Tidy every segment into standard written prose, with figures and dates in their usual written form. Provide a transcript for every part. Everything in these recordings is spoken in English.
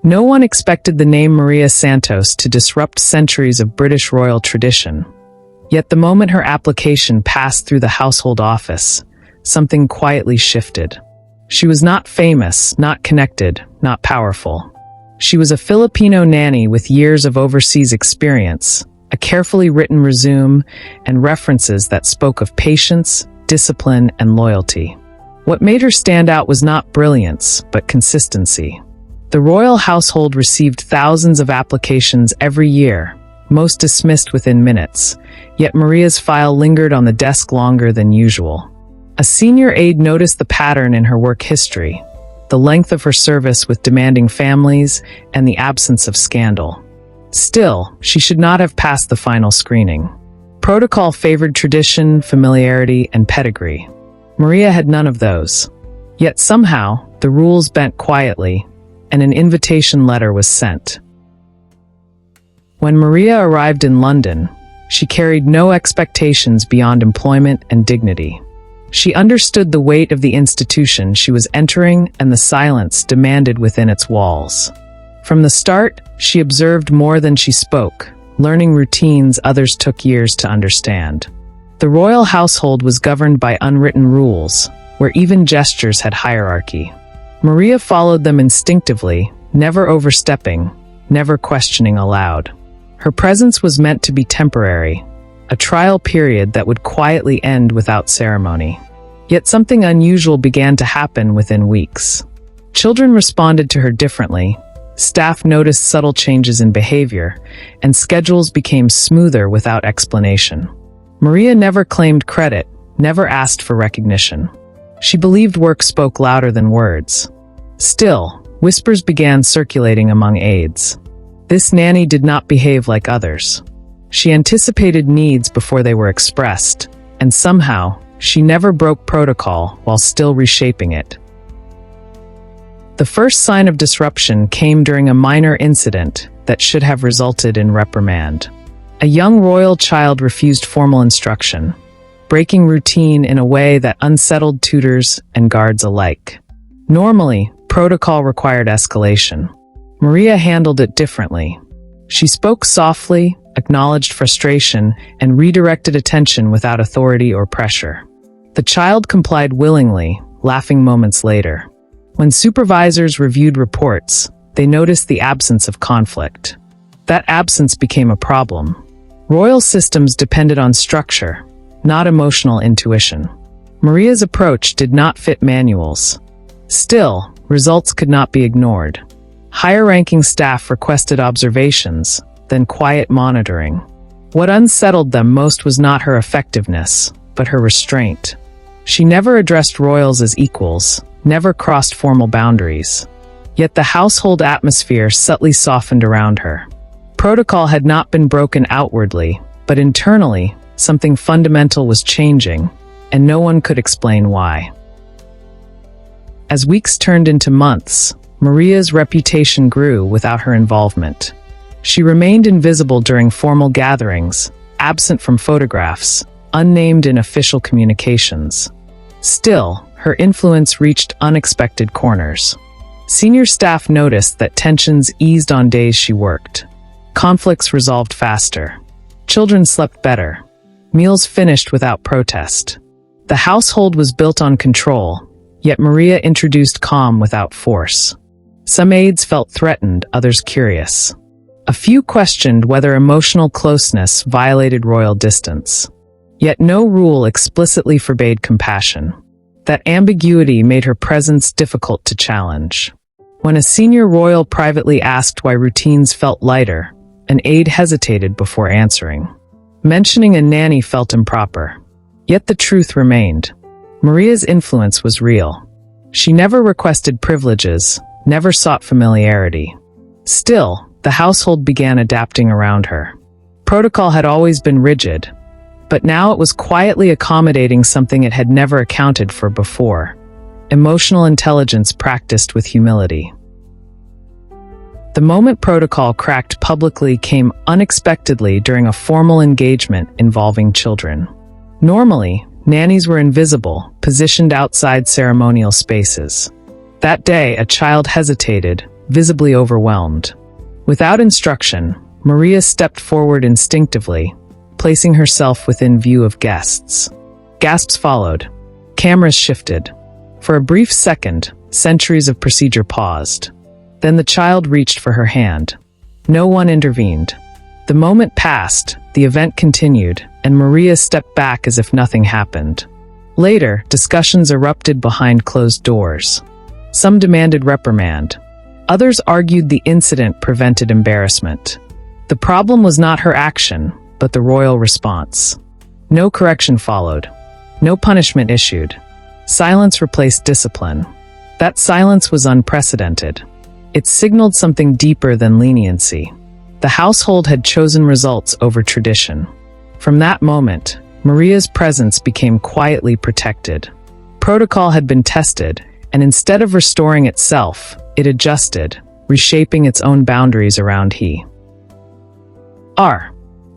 No one expected the name Maria Santos to disrupt centuries of British royal tradition. Yet the moment her application passed through the household office, something quietly shifted. She was not famous, not connected, not powerful. She was a Filipino nanny with years of overseas experience, a carefully written resume, and references that spoke of patience, discipline, and loyalty. What made her stand out was not brilliance, but consistency. The royal household received thousands of applications every year, most dismissed within minutes, yet Maria's file lingered on the desk longer than usual. A senior aide noticed the pattern in her work history, the length of her service with demanding families, and the absence of scandal. Still, she should not have passed the final screening. Protocol favored tradition, familiarity, and pedigree. Maria had none of those. Yet somehow, the rules bent quietly, and an invitation letter was sent. When Maria arrived in London, she carried no expectations beyond employment and dignity. She understood the weight of the institution she was entering and the silence demanded within its walls. From the start, she observed more than she spoke, learning routines others took years to understand. The royal household was governed by unwritten rules, where even gestures had hierarchy. Maria followed them instinctively, never overstepping, never questioning aloud. Her presence was meant to be temporary, a trial period that would quietly end without ceremony. Yet something unusual began to happen within weeks. Children responded to her differently, staff noticed subtle changes in behavior, and schedules became smoother without explanation. Maria never claimed credit, never asked for recognition. She believed work spoke louder than words. Still, whispers began circulating among aides. This nanny did not behave like others. She anticipated needs before they were expressed, and somehow, she never broke protocol while still reshaping it. The first sign of disruption came during a minor incident that should have resulted in reprimand. A young royal child refused formal instruction, breaking routine in a way that unsettled tutors and guards alike. Normally, protocol required escalation. Maria handled it differently. She spoke softly, acknowledged frustration, and redirected attention without authority or pressure. The child complied willingly, laughing moments later. When supervisors reviewed reports, they noticed the absence of conflict. That absence became a problem. Royal systems depended on structure, not emotional intuition. Maria's approach did not fit manuals. Still, results could not be ignored. Higher-ranking staff requested observations, then quiet monitoring. What unsettled them most was not her effectiveness, but her restraint. She never addressed royals as equals, never crossed formal boundaries. Yet the household atmosphere subtly softened around her. Protocol had not been broken outwardly, but internally, something fundamental was changing, and no one could explain why. As weeks turned into months, Maria's reputation grew without her involvement. She remained invisible during formal gatherings, absent from photographs, unnamed in official communications. Still, her influence reached unexpected corners. Senior staff noticed that tensions eased on days she worked. Conflicts resolved faster. Children slept better. Meals finished without protest. The household was built on control, yet Maria introduced calm without force. Some aides felt threatened, others curious. A few questioned whether emotional closeness violated royal distance. Yet no rule explicitly forbade compassion. That ambiguity made her presence difficult to challenge. When a senior royal privately asked why routines felt lighter, an aide hesitated before answering. Mentioning a nanny felt improper. Yet the truth remained. Maria's influence was real. She never requested privileges, never sought familiarity. Still, the household began adapting around her. Protocol had always been rigid, but now it was quietly accommodating something it had never accounted for before: emotional intelligence practiced with humility. The moment protocol cracked publicly came unexpectedly during a formal engagement involving children. Normally, nannies were invisible, positioned outside ceremonial spaces. That day, a child hesitated, visibly overwhelmed. Without instruction, Maria stepped forward instinctively, placing herself within view of guests. Gasps followed. Cameras shifted. For a brief second, centuries of procedure paused. Then the child reached for her hand. No one intervened. The moment passed, the event continued, and Maria stepped back as if nothing happened. Later, discussions erupted behind closed doors. Some demanded reprimand. Others argued the incident prevented embarrassment. The problem was not her action, but the royal response. No correction followed. No punishment issued. Silence replaced discipline. That silence was unprecedented. It signaled something deeper than leniency. The household had chosen results over tradition. From that moment, Maria's presence became quietly protected. Protocol had been tested, and instead of restoring itself, it adjusted, reshaping its own boundaries around her.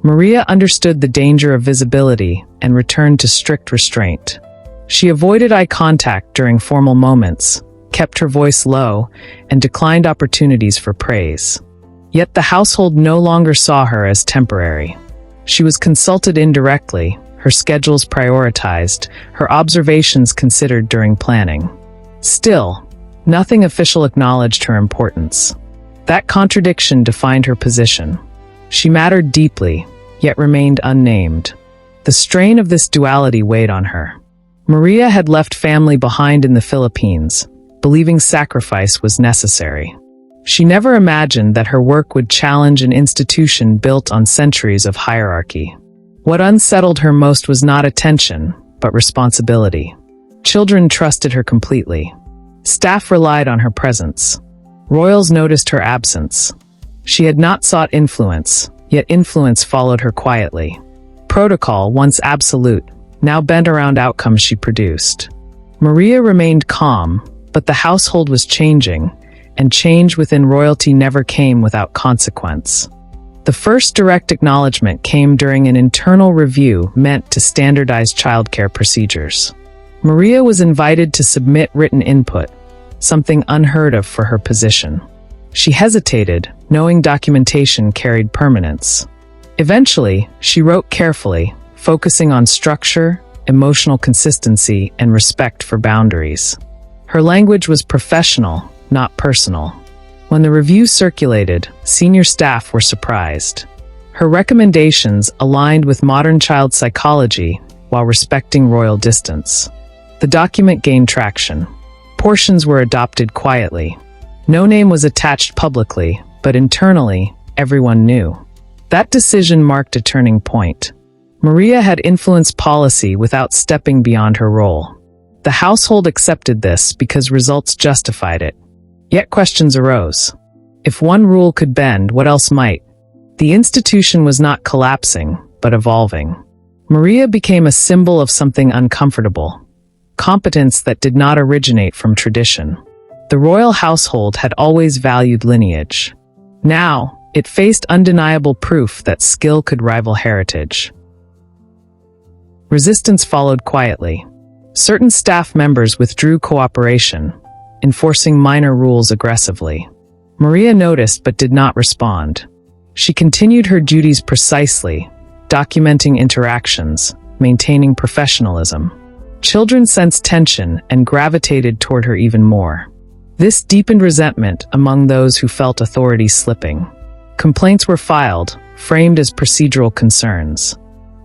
Maria understood the danger of visibility and returned to strict restraint. She avoided eye contact during formal moments, kept her voice low, and declined opportunities for praise. Yet the household no longer saw her as temporary. She was consulted indirectly, her schedules prioritized, her observations considered during planning. Still, nothing official acknowledged her importance. That contradiction defined her position. She mattered deeply, yet remained unnamed. The strain of this duality weighed on her. Maria had left family behind in the Philippines, believing sacrifice was necessary. She never imagined that her work would challenge an institution built on centuries of hierarchy. What unsettled her most was not attention, but responsibility. Children trusted her completely. Staff relied on her presence. Royals noticed her absence. She had not sought influence, yet influence followed her quietly. Protocol, once absolute, now bent around outcomes she produced. Maria remained calm, but the household was changing, and change within royalty never came without consequence. The first direct acknowledgement came during an internal review meant to standardize childcare procedures. Maria was invited to submit written input, something unheard of for her position. She hesitated, knowing documentation carried permanence. Eventually, she wrote carefully, focusing on structure, emotional consistency, and respect for boundaries. Her language was professional, not personal. When the review circulated, senior staff were surprised. Her recommendations aligned with modern child psychology while respecting royal distance. The document gained traction. Portions were adopted quietly. No name was attached publicly, but internally, everyone knew. That decision marked a turning point. Maria had influenced policy without stepping beyond her role. The household accepted this because results justified it. Yet questions arose. If one rule could bend, what else might? The institution was not collapsing, but evolving. Maria became a symbol of something uncomfortable. Competence that did not originate from tradition. The royal household had always valued lineage. Now, it faced undeniable proof that skill could rival heritage. Resistance followed quietly. Certain staff members withdrew cooperation, enforcing minor rules aggressively. Maria noticed but did not respond. She continued her duties precisely, documenting interactions, maintaining professionalism. Children sensed tension and gravitated toward her even more. This deepened resentment among those who felt authority slipping. Complaints were filed, framed as procedural concerns.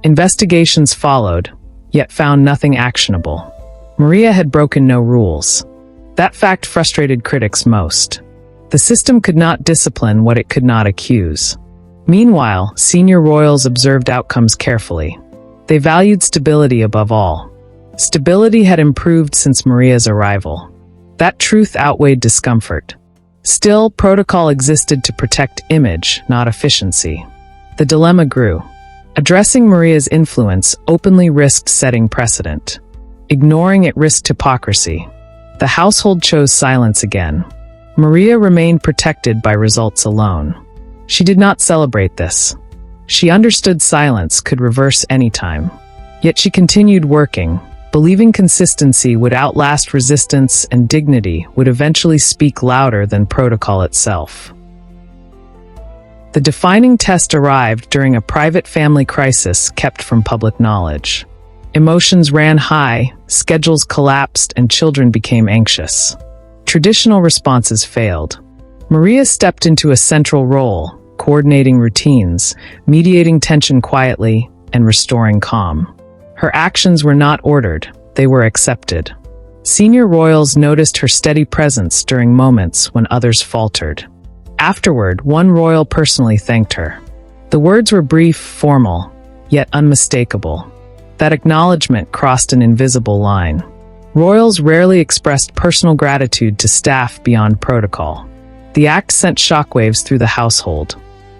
Investigations followed, yet found nothing actionable. Maria had broken no rules. That fact frustrated critics most. The system could not discipline what it could not accuse. Meanwhile, senior royals observed outcomes carefully. They valued stability above all. Stability had improved since Maria's arrival. That truth outweighed discomfort. Still, protocol existed to protect image, not efficiency. The dilemma grew. Addressing Maria's influence openly risked setting precedent. Ignoring it risked hypocrisy. The household chose silence again. Maria remained protected by results alone. She did not celebrate this. She understood silence could reverse any time. Yet she continued working, believing consistency would outlast resistance and dignity would eventually speak louder than protocol itself. The defining test arrived during a private family crisis kept from public knowledge. Emotions ran high, schedules collapsed, and children became anxious. Traditional responses failed. Maria stepped into a central role, coordinating routines, mediating tension quietly, and restoring calm. Her actions were not ordered, they were accepted. Senior royals noticed her steady presence during moments when others faltered. Afterward, one royal personally thanked her. The words were brief, formal, yet unmistakable. That acknowledgement crossed an invisible line. Royals rarely expressed personal gratitude to staff beyond protocol. The act sent shockwaves through the household.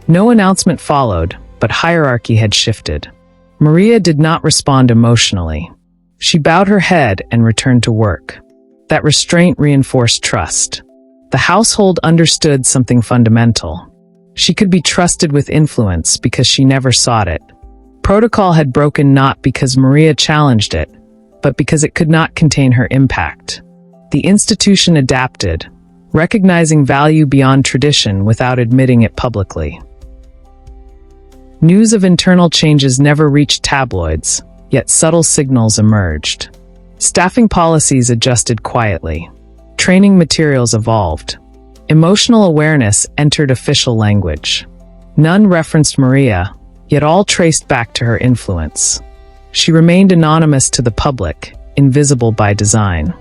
No announcement followed, but hierarchy had shifted. Maria did not respond emotionally. She bowed her head and returned to work. That restraint reinforced trust. The household understood something fundamental. She could be trusted with influence because she never sought it. Protocol had broken not because Maria challenged it, but because it could not contain her impact. The institution adapted, recognizing value beyond tradition without admitting it publicly. News of internal changes never reached tabloids, yet subtle signals emerged. Staffing policies adjusted quietly. Training materials evolved. Emotional awareness entered official language. None referenced Maria, yet all traced back to her influence. She remained anonymous to the public, invisible by design.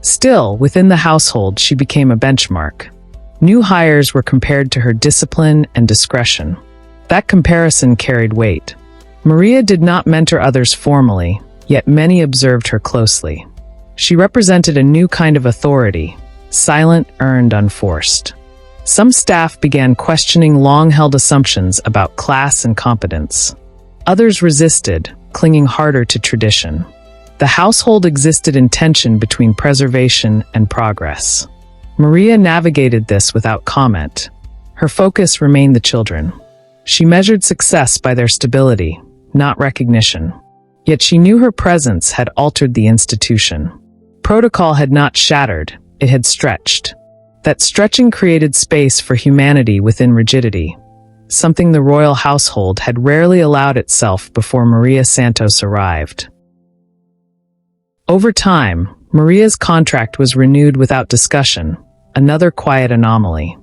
Still, within the household, she became a benchmark. New hires were compared to her discipline and discretion. That comparison carried weight. Maria did not mentor others formally, yet many observed her closely. She represented a new kind of authority, silent, earned, unforced. Some staff began questioning long-held assumptions about class and competence. Others resisted, clinging harder to tradition. The household existed in tension between preservation and progress. Maria navigated this without comment. Her focus remained the children. She measured success by their stability, not recognition. Yet she knew her presence had altered the institution. Protocol had not shattered, it had stretched. That stretching created space for humanity within rigidity, something the royal household had rarely allowed itself before Maria Santos arrived. Over time, Maria's contract was renewed without discussion, another quiet anomaly.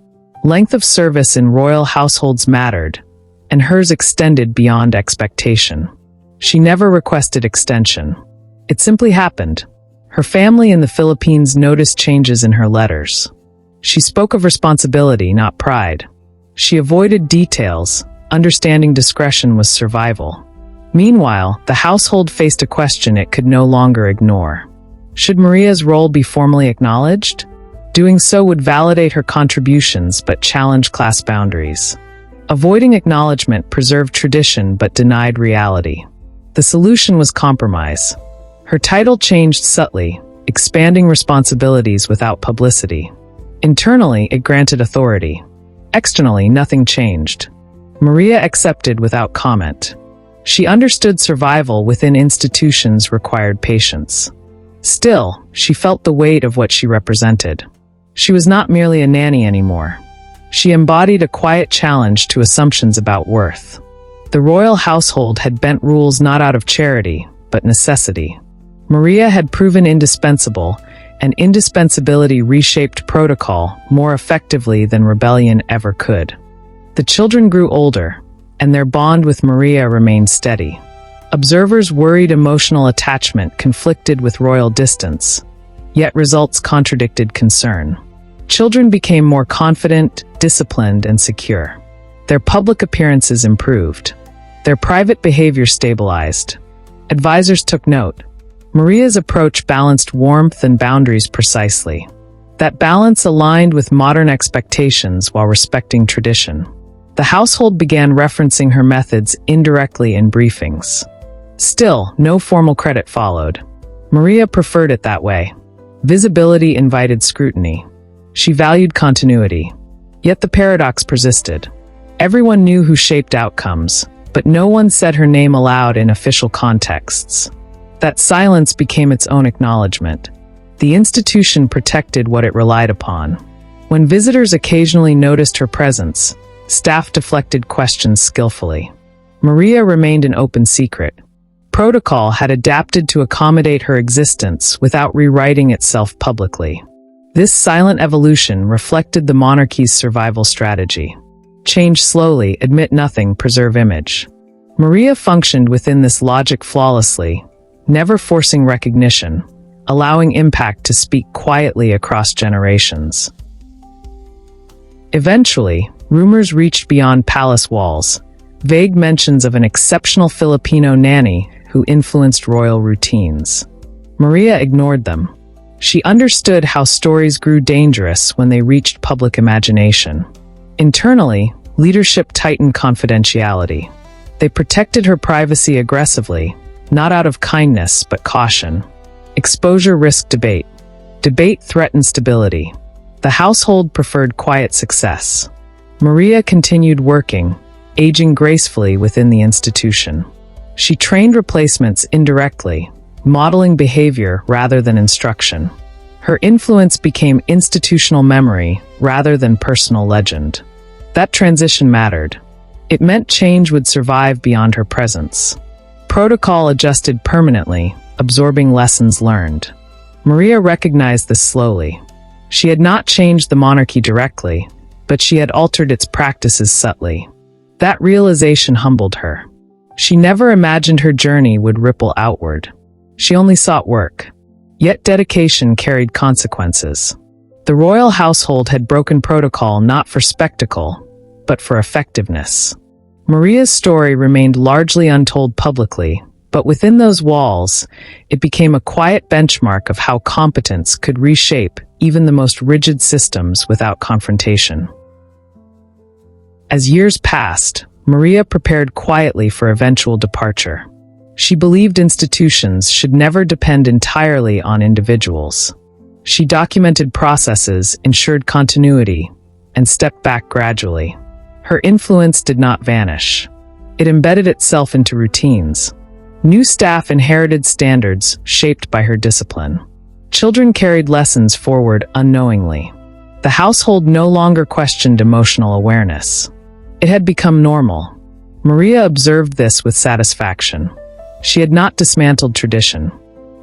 Length of service in royal households mattered, and hers extended beyond expectation. She never requested extension. It simply happened. Her family in the Philippines noticed changes in her letters. She spoke of responsibility, not pride. She avoided details, understanding discretion was survival. Meanwhile, the household faced a question it could no longer ignore. Should Maria's role be formally acknowledged? Doing so would validate her contributions but challenge class boundaries. Avoiding acknowledgement preserved tradition but denied reality. The solution was compromise. Her title changed subtly, expanding responsibilities without publicity. Internally, it granted authority. Externally, nothing changed. Maria accepted without comment. She understood survival within institutions required patience. Still, she felt the weight of what she represented. She was not merely a nanny anymore. She embodied a quiet challenge to assumptions about worth. The royal household had bent rules not out of charity, but necessity. Maria had proven indispensable, and indispensability reshaped protocol more effectively than rebellion ever could. The children grew older, and their bond with Maria remained steady. Observers worried emotional attachment conflicted with royal distance, yet results contradicted concern. Children became more confident, disciplined, and secure. Their public appearances improved. Their private behavior stabilized. Advisors took note. Maria's approach balanced warmth and boundaries precisely. That balance aligned with modern expectations while respecting tradition. The household began referencing her methods indirectly in briefings. Still, no formal credit followed. Maria preferred it that way. Visibility invited scrutiny. She valued continuity. Yet the paradox persisted. Everyone knew who shaped outcomes, but no one said her name aloud in official contexts. That silence became its own acknowledgement. The institution protected what it relied upon. When visitors occasionally noticed her presence, staff deflected questions skillfully. Maria remained an open secret. Protocol had adapted to accommodate her existence without rewriting itself publicly. This silent evolution reflected the monarchy's survival strategy. Change slowly, admit nothing, preserve image. Maria functioned within this logic flawlessly, never forcing recognition, allowing impact to speak quietly across generations. Eventually, rumors reached beyond palace walls, vague mentions of an exceptional Filipino nanny who influenced royal routines. Maria ignored them. She understood how stories grew dangerous when they reached public imagination. Internally, leadership tightened confidentiality. They protected her privacy aggressively, not out of kindness but caution. Exposure risked debate. Debate threatened stability. The household preferred quiet success. Maria continued working, aging gracefully within the institution. She trained replacements indirectly, modeling behavior rather than instruction. Her influence became institutional memory rather than personal legend. That transition mattered. It meant change would survive beyond her presence. Protocol adjusted permanently, absorbing lessons learned. Maria recognized this slowly. She had not changed the monarchy directly, but she had altered its practices subtly. That realization humbled her. She never imagined her journey would ripple outward. She only sought work. Yet dedication carried consequences. The royal household had broken protocol not for spectacle, but for effectiveness. Maria's story remained largely untold publicly, but within those walls, it became a quiet benchmark of how competence could reshape even the most rigid systems without confrontation. As years passed, Maria prepared quietly for eventual departure. She believed institutions should never depend entirely on individuals. She documented processes, ensured continuity, and stepped back gradually. Her influence did not vanish. It embedded itself into routines. New staff inherited standards shaped by her discipline. Children carried lessons forward unknowingly. The household no longer questioned emotional awareness. It had become normal. Maria observed this with satisfaction. She had not dismantled tradition.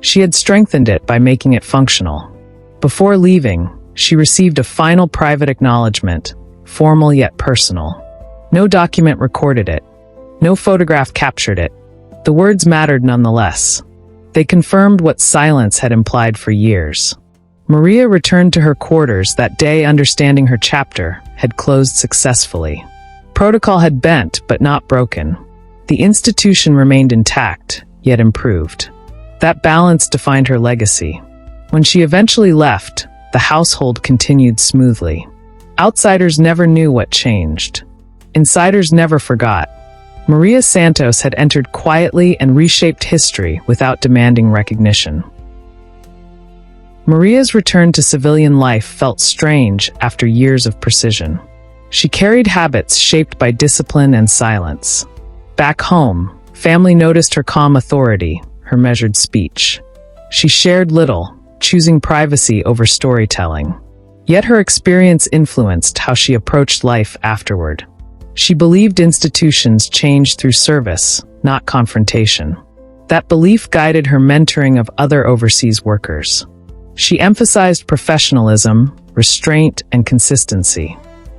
She had strengthened it by making it functional. Before leaving, she received a final private acknowledgement, formal yet personal. No document recorded it. No photograph captured it. The words mattered nonetheless. They confirmed what silence had implied for years. Maria returned to her quarters that day, understanding her chapter had closed successfully. Protocol had bent but not broken. The institution remained intact, yet improved. That balance defined her legacy. When she eventually left, the household continued smoothly. Outsiders never knew what changed. Insiders never forgot. Maria Santos had entered quietly and reshaped history without demanding recognition. Maria's return to civilian life felt strange after years of precision. She carried habits shaped by discipline and silence. Back home, family noticed her calm authority, her measured speech. She shared little, choosing privacy over storytelling. Yet her experience influenced how she approached life afterward. She believed institutions change through service, not confrontation. That belief guided her mentoring of other overseas workers. She emphasized professionalism, restraint, and consistency.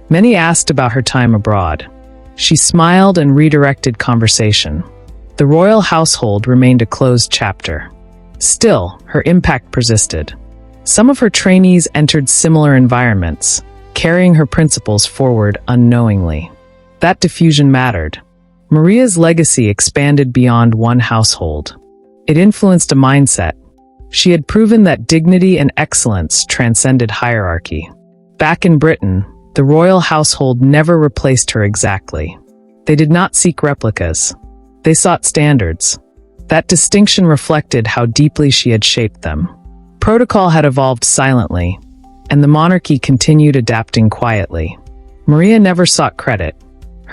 Many asked about her time abroad. She smiled and redirected conversation. The royal household remained a closed chapter. Still, her impact persisted. Some of her trainees entered similar environments, carrying her principles forward unknowingly. That diffusion mattered. Maria's legacy expanded beyond one household. It influenced a mindset. She had proven that dignity and excellence transcended hierarchy. Back in Britain, the royal household never replaced her exactly. They did not seek replicas. They sought standards. That distinction reflected how deeply she had shaped them. Protocol had evolved silently, and the monarchy continued adapting quietly. Maria never sought credit.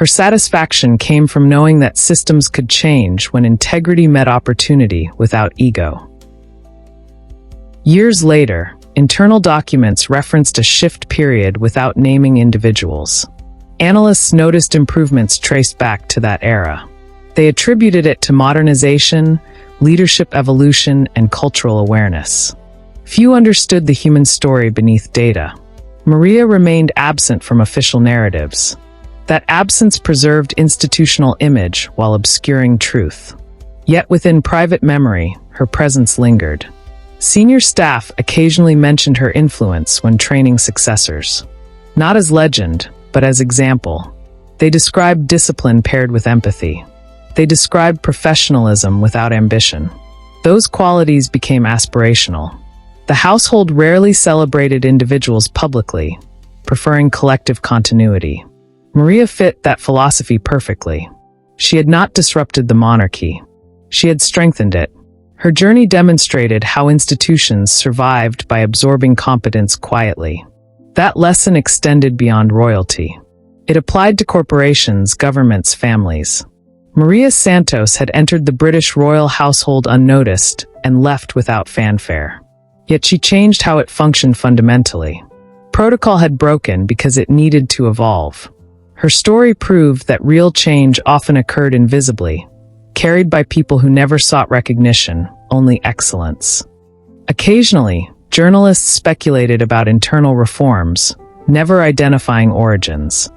Her satisfaction came from knowing that systems could change when integrity met opportunity without ego. Years later, internal documents referenced a shift period without naming individuals. Analysts noticed improvements traced back to that era. They attributed it to modernization, leadership evolution, and cultural awareness. Few understood the human story beneath data. Maria remained absent from official narratives. That absence preserved institutional image while obscuring truth. Yet within private memory, her presence lingered. Senior staff occasionally mentioned her influence when training successors. Not as legend, but as example. They described discipline paired with empathy. They described professionalism without ambition. Those qualities became aspirational. The household rarely celebrated individuals publicly, preferring collective continuity. Maria fit that philosophy perfectly. She had not disrupted the monarchy. She had strengthened it. Her journey demonstrated how institutions survived by absorbing competence quietly. That lesson extended beyond royalty. It applied to corporations, governments, families. Maria Santos had entered the British royal household unnoticed and left without fanfare. Yet she changed how it functioned fundamentally. Protocol had broken because it needed to evolve. Her story proved that real change often occurred invisibly, carried by people who never sought recognition, only excellence. Occasionally, journalists speculated about internal reforms, never identifying origins.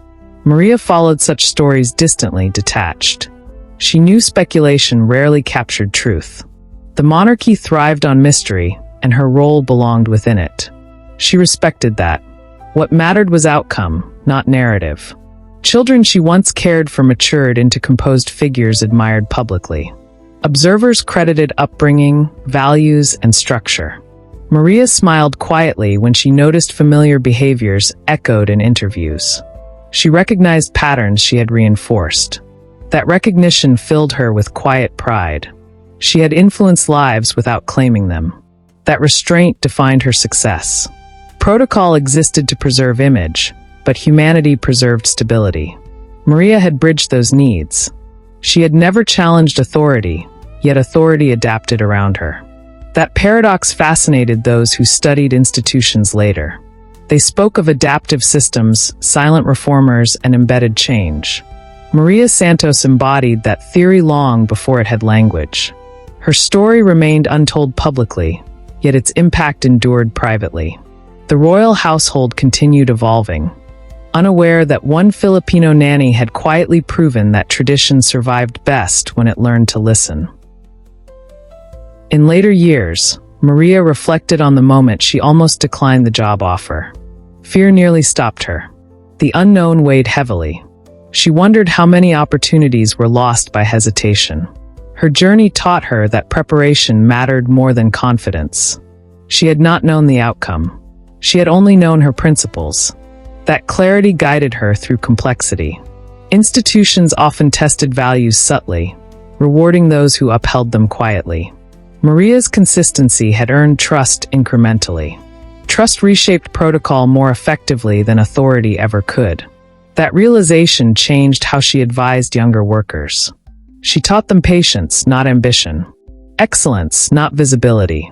Maria followed such stories distantly, detached. She knew speculation rarely captured truth. The monarchy thrived on mystery, and her role belonged within it. She respected that. What mattered was outcome, not narrative. Children she once cared for matured into composed figures admired publicly. Observers credited upbringing, values, and structure. Maria smiled quietly when she noticed familiar behaviors echoed in interviews. She recognized patterns she had reinforced. That recognition filled her with quiet pride. She had influenced lives without claiming them. That restraint defined her success. Protocol existed to preserve image, but humanity preserved stability. Maria had bridged those needs. She had never challenged authority, yet authority adapted around her. That paradox fascinated those who studied institutions later. They spoke of adaptive systems, silent reformers, and embedded change. Maria Santos embodied that theory long before it had language. Her story remained untold publicly, yet its impact endured privately. The royal household continued evolving, unaware that one Filipino nanny had quietly proven that tradition survived best when it learned to listen. In later years, Maria reflected on the moment she almost declined the job offer. Fear nearly stopped her. The unknown weighed heavily. She wondered how many opportunities were lost by hesitation. Her journey taught her that preparation mattered more than confidence. She had not known the outcome. She had only known her principles. That clarity guided her through complexity. Institutions often tested values subtly, rewarding those who upheld them quietly. Maria's consistency had earned trust incrementally. Trust reshaped protocol more effectively than authority ever could. That realization changed how she advised younger workers. She taught them patience, not ambition. Excellence, not visibility.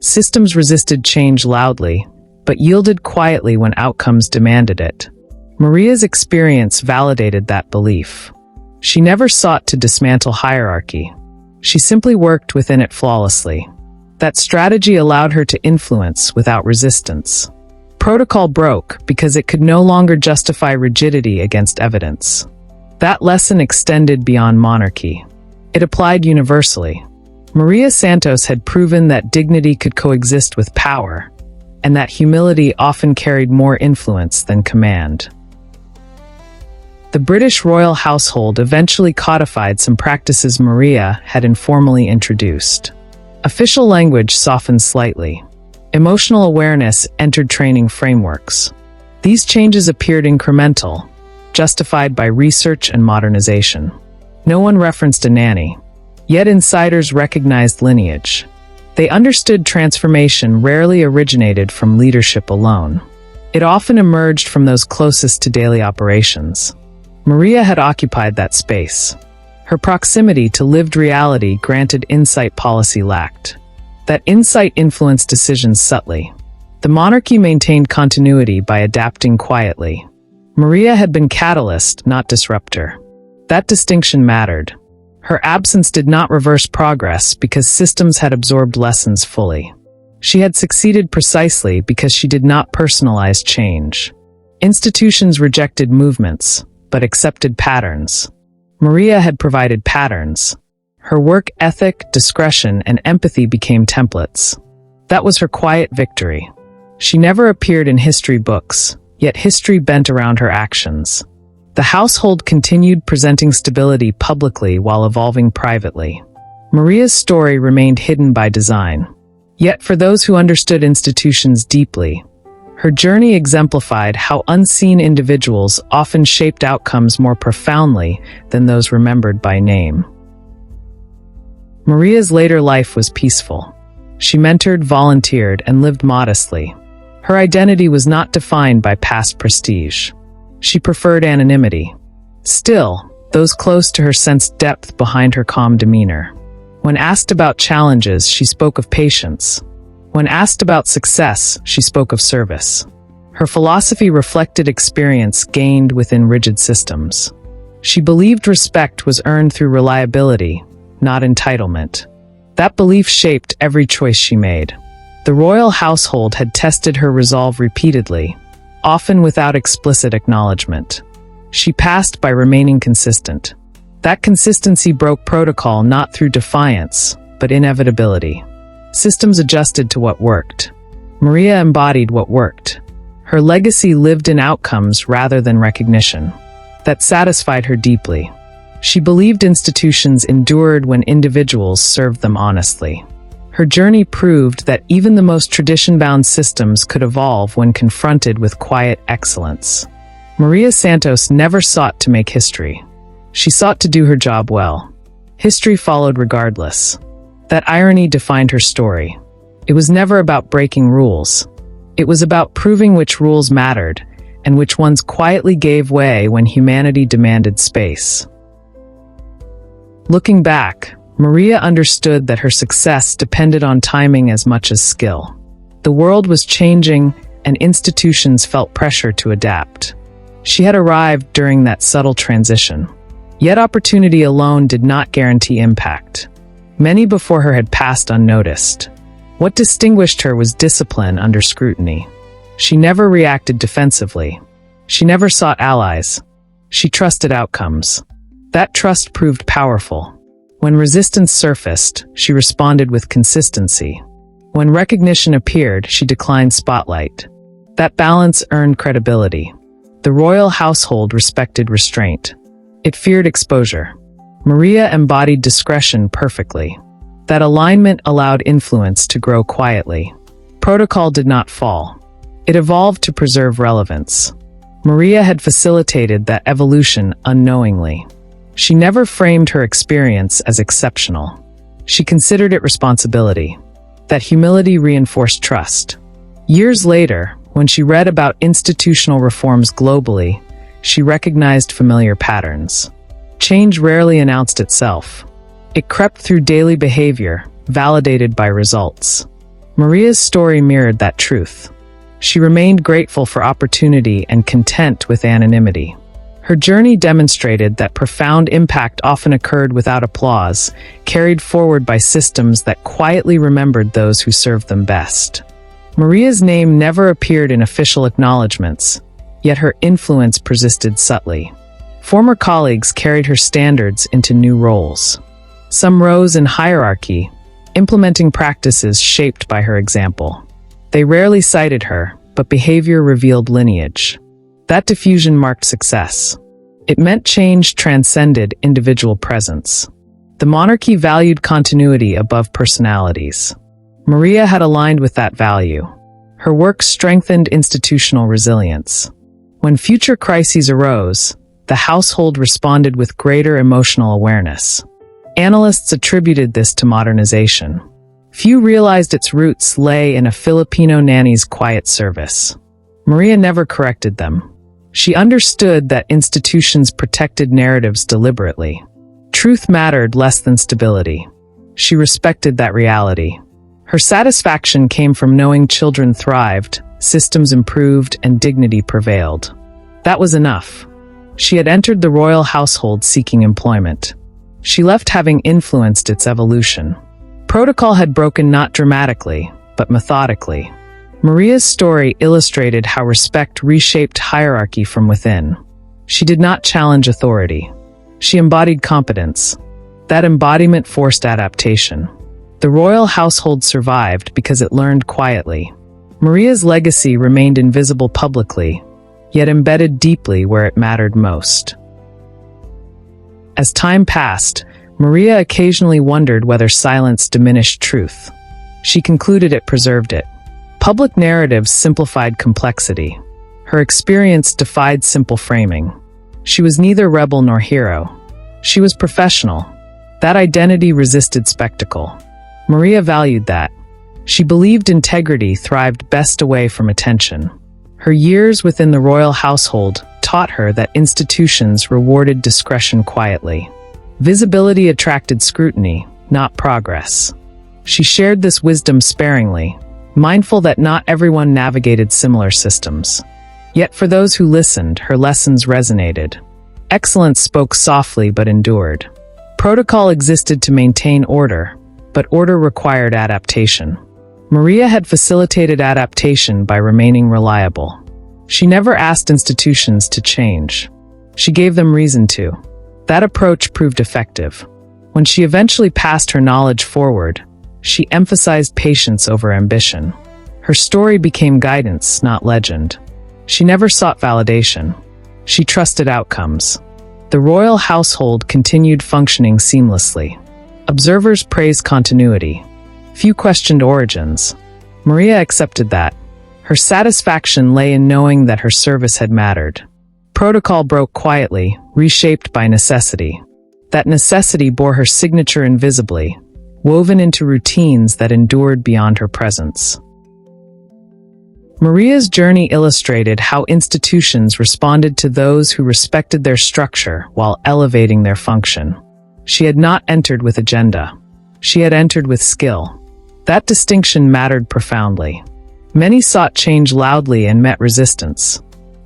Systems resisted change loudly, but yielded quietly when outcomes demanded it. Maria's experience validated that belief. She never sought to dismantle hierarchy. She simply worked within it flawlessly. That strategy allowed her to influence without resistance. Protocol broke because it could no longer justify rigidity against evidence. That lesson extended beyond monarchy. It applied universally. Maria Santos had proven that dignity could coexist with power, and that humility often carried more influence than command. The British royal household eventually codified some practices Maria had informally introduced. Official language softened slightly. Emotional awareness entered training frameworks. These changes appeared incremental, justified by research and modernization. No one referenced a nanny, yet insiders recognized lineage. They understood transformation rarely originated from leadership alone. It often emerged from those closest to daily operations. Maria had occupied that space. Her proximity to lived reality granted insight policy lacked. That insight influenced decisions subtly. The monarchy maintained continuity by adapting quietly. Maria had been catalyst, not disruptor. That distinction mattered. Her absence did not reverse progress because systems had absorbed lessons fully. She had succeeded precisely because she did not personalize change. Institutions rejected movements, but accepted patterns. Maria had provided patterns. Her work ethic, discretion, and empathy became templates. That was her quiet victory. She never appeared in history books, yet history bent around her actions. The household continued presenting stability publicly while evolving privately. Maria's story remained hidden by design. Yet for those who understood institutions deeply, her journey exemplified how unseen individuals often shaped outcomes more profoundly than those remembered by name. Maria's later life was peaceful. She mentored, volunteered, and lived modestly. Her identity was not defined by past prestige. She preferred anonymity. Still, those close to her sensed depth behind her calm demeanor. When asked about challenges, she spoke of patience. When asked about success, she spoke of service. Her philosophy reflected experience gained within rigid systems. She believed respect was earned through reliability, not entitlement. That belief shaped every choice she made. The royal household had tested her resolve repeatedly, often without explicit acknowledgement. She passed by remaining consistent. That consistency broke protocol not through defiance, but inevitability. Systems adjusted to what worked. Maria embodied what worked. Her legacy lived in outcomes rather than recognition. That satisfied her deeply. She believed institutions endured when individuals served them honestly. Her journey proved that even the most tradition-bound systems could evolve when confronted with quiet excellence. Maria Santos never sought to make history. She sought to do her job well. History followed regardless. That irony defined her story. It was never about breaking rules. It was about proving which rules mattered and which ones quietly gave way when humanity demanded space. Looking back, Maria understood that her success depended on timing as much as skill. The world was changing, and institutions felt pressure to adapt. She had arrived during that subtle transition. Yet opportunity alone did not guarantee impact. Many before her had passed unnoticed. What distinguished her was discipline under scrutiny. She never reacted defensively. She never sought allies. She trusted outcomes. That trust proved powerful. When resistance surfaced, she responded with consistency. When recognition appeared, she declined spotlight. That balance earned credibility. The royal household respected restraint. It feared exposure. Maria embodied discretion perfectly. That alignment allowed influence to grow quietly. Protocol did not fall. It evolved to preserve relevance. Maria had facilitated that evolution unknowingly. She never framed her experience as exceptional. She considered it responsibility. That humility reinforced trust. Years later, when she read about institutional reforms globally, she recognized familiar patterns. Change rarely announced itself. It crept through daily behavior, validated by results. Maria's story mirrored that truth. She remained grateful for opportunity and content with anonymity. Her journey demonstrated that profound impact often occurred without applause, carried forward by systems that quietly remembered those who served them best. Maria's name never appeared in official acknowledgments, yet her influence persisted subtly. Former colleagues carried her standards into new roles. Some rose in hierarchy, implementing practices shaped by her example. They rarely cited her, but behavior revealed lineage. That diffusion marked success. It meant change transcended individual presence. The monarchy valued continuity above personalities. Maria had aligned with that value. Her work strengthened institutional resilience. When future crises arose, the household responded with greater emotional awareness. Analysts attributed this to modernization. Few realized its roots lay in a Filipino nanny's quiet service. Maria never corrected them. She understood that institutions protected narratives deliberately. Truth mattered less than stability. She respected that reality. Her satisfaction came from knowing children thrived, systems improved, and dignity prevailed. That was enough. She had entered the royal household seeking employment. She left having influenced its evolution. Protocol had broken not dramatically, but methodically. Maria's story illustrated how respect reshaped hierarchy from within. She did not challenge authority. She embodied competence. That embodiment forced adaptation. The royal household survived because it learned quietly. Maria's legacy remained invisible publicly, yet embedded deeply where it mattered most. As time passed, Maria occasionally wondered whether silence diminished truth. She concluded it preserved it. Public narratives simplified complexity. Her experience defied simple framing. She was neither rebel nor hero. She was professional. That identity resisted spectacle. Maria valued that. She believed integrity thrived best away from attention. Her years within the royal household taught her that institutions rewarded discretion quietly. Visibility attracted scrutiny, not progress. She shared this wisdom sparingly, mindful that not everyone navigated similar systems. Yet for those who listened, her lessons resonated. Excellence spoke softly but endured. Protocol existed to maintain order, but order required adaptation. Maria had facilitated adaptation by remaining reliable. She never asked institutions to change. She gave them reason to. That approach proved effective. When she eventually passed her knowledge forward, she emphasized patience over ambition. Her story became guidance, not legend. She never sought validation. She trusted outcomes. The royal household continued functioning seamlessly. Observers praised continuity. Few questioned origins. Maria accepted that. Her satisfaction lay in knowing that her service had mattered. Protocol broke quietly, reshaped by necessity. That necessity bore her signature invisibly, woven into routines that endured beyond her presence. Maria's journey illustrated how institutions responded to those who respected their structure while elevating their function. She had not entered with agenda. She had entered with skill. That distinction mattered profoundly. Many sought change loudly and met resistance.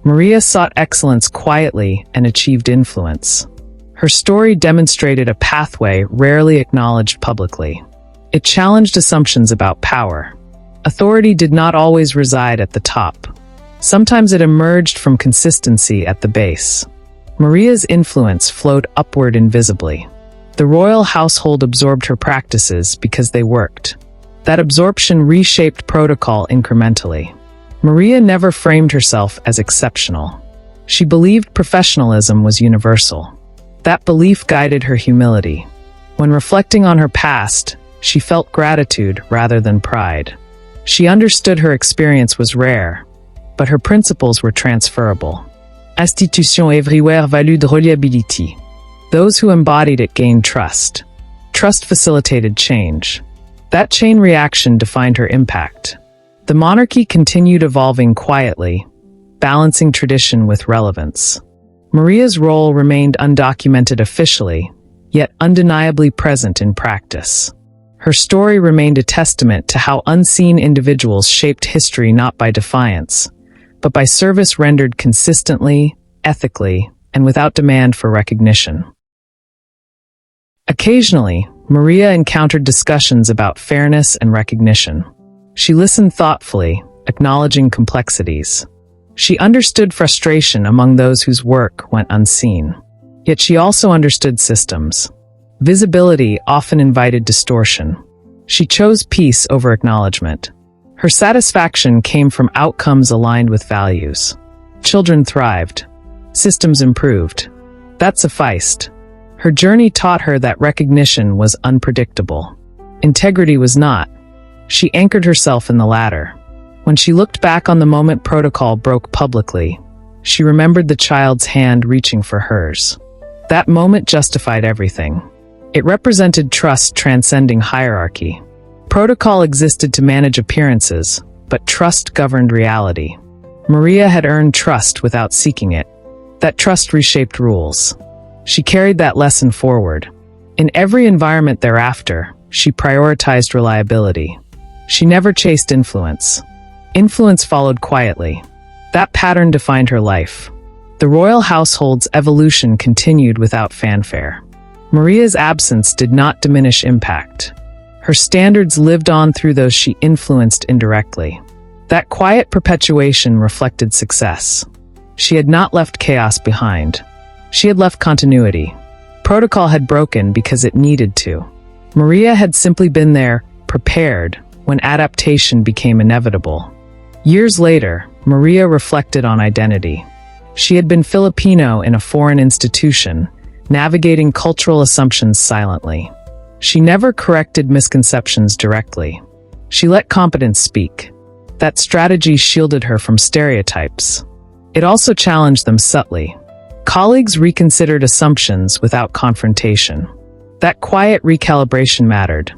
Maria sought excellence quietly and achieved influence. Her story demonstrated a pathway rarely acknowledged publicly. It challenged assumptions about power. Authority did not always reside at the top. Sometimes it emerged from consistency at the base. Maria's influence flowed upward invisibly. The royal household absorbed her practices because they worked. That absorption reshaped protocol incrementally. Maria never framed herself as exceptional. She believed professionalism was universal. That belief guided her humility. When reflecting on her past, she felt gratitude rather than pride. She understood her experience was rare, but her principles were transferable. Institution everywhere valued reliability. Those who embodied it gained trust. Trust facilitated change. That chain reaction defined her impact. The monarchy continued evolving quietly, balancing tradition with relevance. Maria's role remained undocumented officially, yet undeniably present in practice. Her story remained a testament to how unseen individuals shaped history not by defiance, but by service rendered consistently, ethically, and without demand for recognition. Occasionally, Maria encountered discussions about fairness and recognition. She listened thoughtfully, acknowledging complexities. She understood frustration among those whose work went unseen. Yet she also understood systems. Visibility often invited distortion. She chose peace over acknowledgement. Her satisfaction came from outcomes aligned with values. Children thrived. Systems improved. That sufficed. Her journey taught her that recognition was unpredictable. Integrity was not. She anchored herself in the latter. When she looked back on the moment protocol broke publicly, she remembered the child's hand reaching for hers. That moment justified everything. It represented trust transcending hierarchy. Protocol existed to manage appearances, but trust governed reality. Maria had earned trust without seeking it. That trust reshaped rules. She carried that lesson forward. In every environment thereafter, she prioritized reliability. She never chased influence. Influence followed quietly. That pattern defined her life. The royal household's evolution continued without fanfare. Maria's absence did not diminish impact. Her standards lived on through those she influenced indirectly. That quiet perpetuation reflected success. She had not left chaos behind. She had left continuity. Protocol had broken because it needed to. Maria had simply been there, prepared, when adaptation became inevitable. Years later, Maria reflected on identity. She had been Filipino in a foreign institution, navigating cultural assumptions silently. She never corrected misconceptions directly. She let competence speak. That strategy shielded her from stereotypes. It also challenged them subtly. Colleagues reconsidered assumptions without confrontation. That quiet recalibration mattered.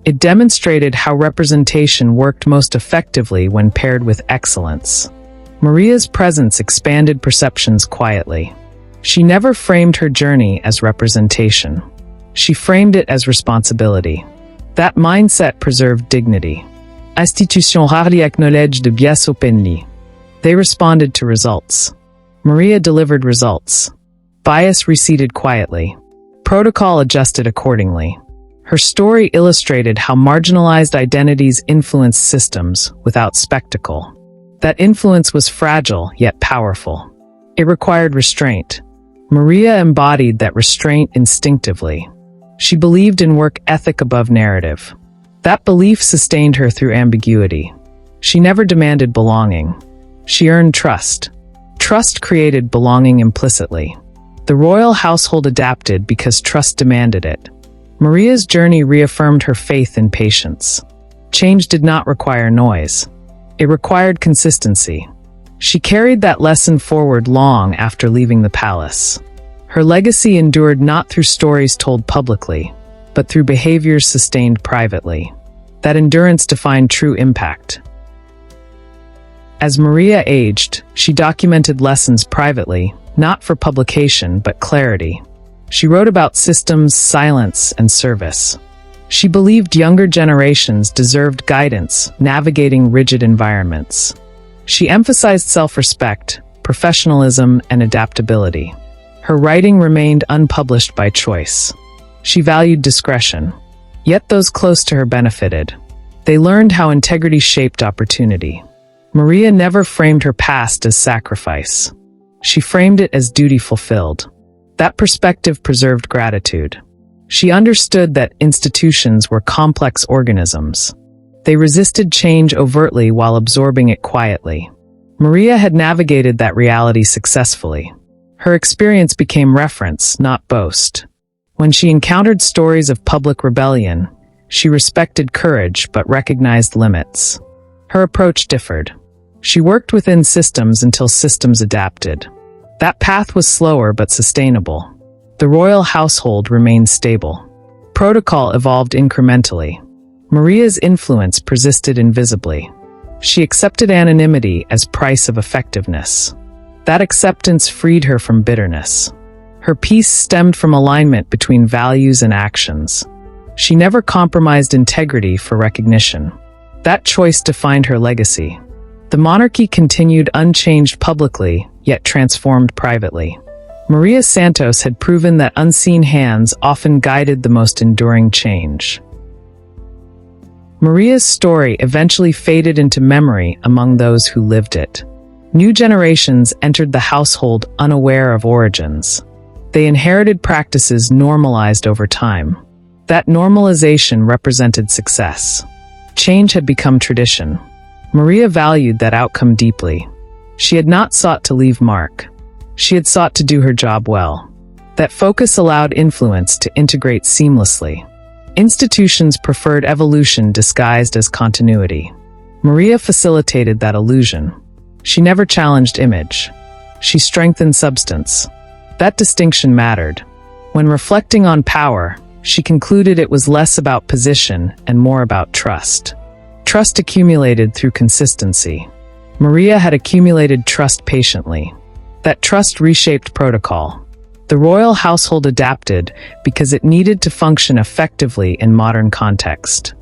It demonstrated how representation worked most effectively when paired with excellence. Maria's presence expanded perceptions quietly. She never framed her journey as representation. She framed it as responsibility. That mindset preserved dignity. Institution rarely acknowledge de biais openly. They responded to results. Maria delivered results. Bias receded quietly. Protocol adjusted accordingly. Her story illustrated how marginalized identities influence systems without spectacle. That influence was fragile yet powerful. It required restraint. Maria embodied that restraint instinctively. She believed in work ethic above narrative. That belief sustained her through ambiguity. She never demanded belonging. She earned trust. Trust created belonging implicitly. The royal household adapted because trust demanded it. Maria's journey reaffirmed her faith in patience. Change did not require noise. It required consistency. She carried that lesson forward long after leaving the palace. Her legacy endured not through stories told publicly, but through behaviors sustained privately. That endurance defined true impact. As Maria aged, she documented lessons privately, not for publication but clarity. She wrote about systems, silence, and service. She believed younger generations deserved guidance, navigating rigid environments. She emphasized self-respect, professionalism, and adaptability. Her writing remained unpublished by choice. She valued discretion. Yet those close to her benefited. They learned how integrity shaped opportunity. Maria never framed her past as sacrifice. She framed it as duty fulfilled. That perspective preserved gratitude. She understood that institutions were complex organisms. They resisted change overtly while absorbing it quietly. Maria had navigated that reality successfully. Her experience became reference, not boast. When she encountered stories of public rebellion, she respected courage but recognized limits. Her approach differed. She worked within systems until systems adapted. That path was slower but sustainable. The royal household remained stable. Protocol evolved incrementally. Maria's influence persisted invisibly. She accepted anonymity as price of effectiveness. That acceptance freed her from bitterness. Her peace stemmed from alignment between values and actions. She never compromised integrity for recognition. That choice defined her legacy. The monarchy continued unchanged publicly, yet transformed privately. Maria Santos had proven that unseen hands often guided the most enduring change. Maria's story eventually faded into memory among those who lived it. New generations entered the household unaware of origins. They inherited practices normalized over time. That normalization represented success. Change had become tradition. Maria valued that outcome deeply. She had not sought to leave mark. She had sought to do her job well. That focus allowed influence to integrate seamlessly. Institutions preferred evolution disguised as continuity. Maria facilitated that illusion. She never challenged image. She strengthened substance. That distinction mattered. When reflecting on power, she concluded it was less about position and more about trust. Trust accumulated through consistency. Maria had accumulated trust patiently. That trust reshaped protocol. The royal household adapted because it needed to function effectively in modern context.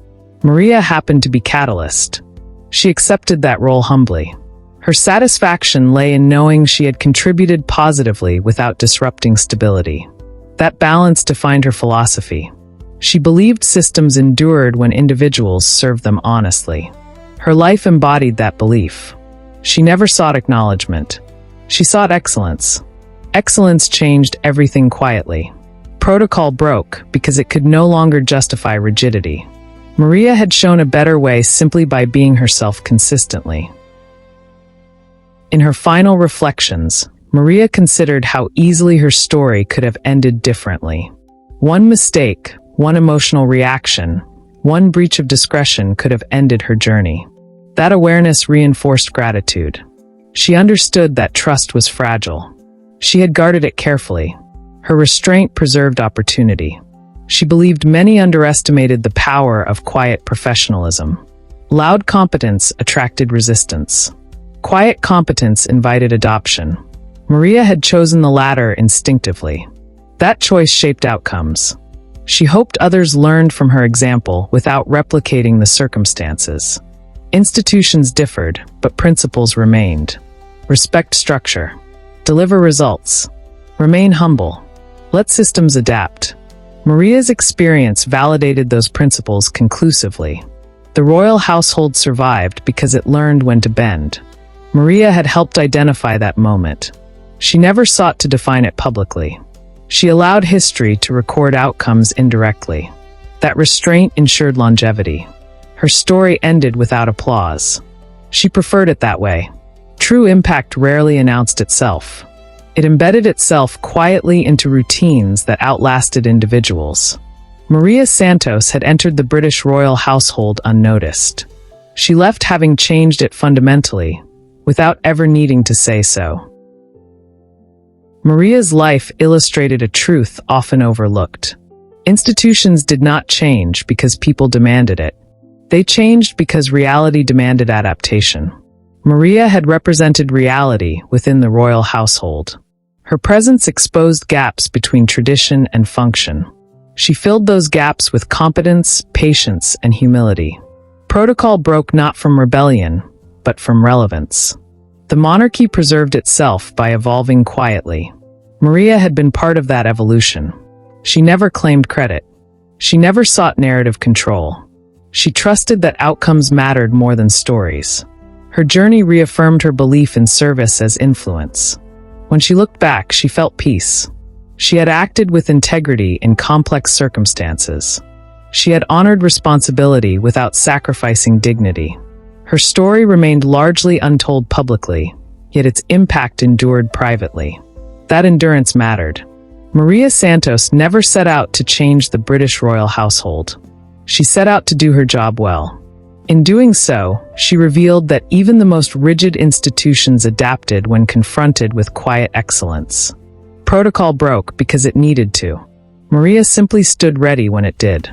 Maria happened to be catalyst. She accepted that role humbly. Her satisfaction lay in knowing she had contributed positively without disrupting stability. That balance defined her philosophy. She believed systems endured when individuals served them honestly. Her life embodied that belief. She never sought acknowledgement. She sought excellence. Excellence changed everything quietly. Protocol broke because it could no longer justify rigidity. Maria had shown a better way simply by being herself consistently. In her final reflections, Maria considered how easily her story could have ended differently. One mistake, one emotional reaction, one breach of discretion could have ended her journey. That awareness reinforced gratitude. She understood that trust was fragile. She had guarded it carefully. Her restraint preserved opportunity. She believed many underestimated the power of quiet professionalism. Loud competence attracted resistance. Quiet competence invited adoption. Maria had chosen the latter instinctively. That choice shaped outcomes. She hoped others learned from her example without replicating the circumstances. Institutions differed, but principles remained. Respect structure. Deliver results. Remain humble. Let systems adapt. Maria's experience validated those principles conclusively. The royal household survived because it learned when to bend. Maria had helped identify that moment. She never sought to define it publicly. She allowed history to record outcomes indirectly. That restraint ensured longevity. Her story ended without applause. She preferred it that way. True impact rarely announced itself. It embedded itself quietly into routines that outlasted individuals. Maria Santos had entered the British royal household unnoticed. She left having changed it fundamentally, without ever needing to say so. Maria's life illustrated a truth often overlooked. Institutions did not change because people demanded it. They changed because reality demanded adaptation. Maria had represented reality within the royal household. Her presence exposed gaps between tradition and function. She filled those gaps with competence, patience, and humility. Protocol broke not from rebellion, but from relevance. The monarchy preserved itself by evolving quietly. Maria had been part of that evolution. She never claimed credit. She never sought narrative control. She trusted that outcomes mattered more than stories. Her journey reaffirmed her belief in service as influence. When she looked back, she felt peace. She had acted with integrity in complex circumstances. She had honored responsibility without sacrificing dignity. Her story remained largely untold publicly, yet its impact endured privately. That endurance mattered. Maria Santos never set out to change the British royal household. She set out to do her job well. In doing so, she revealed that even the most rigid institutions adapted when confronted with quiet excellence. Protocol broke because it needed to. Maria simply stood ready when it did.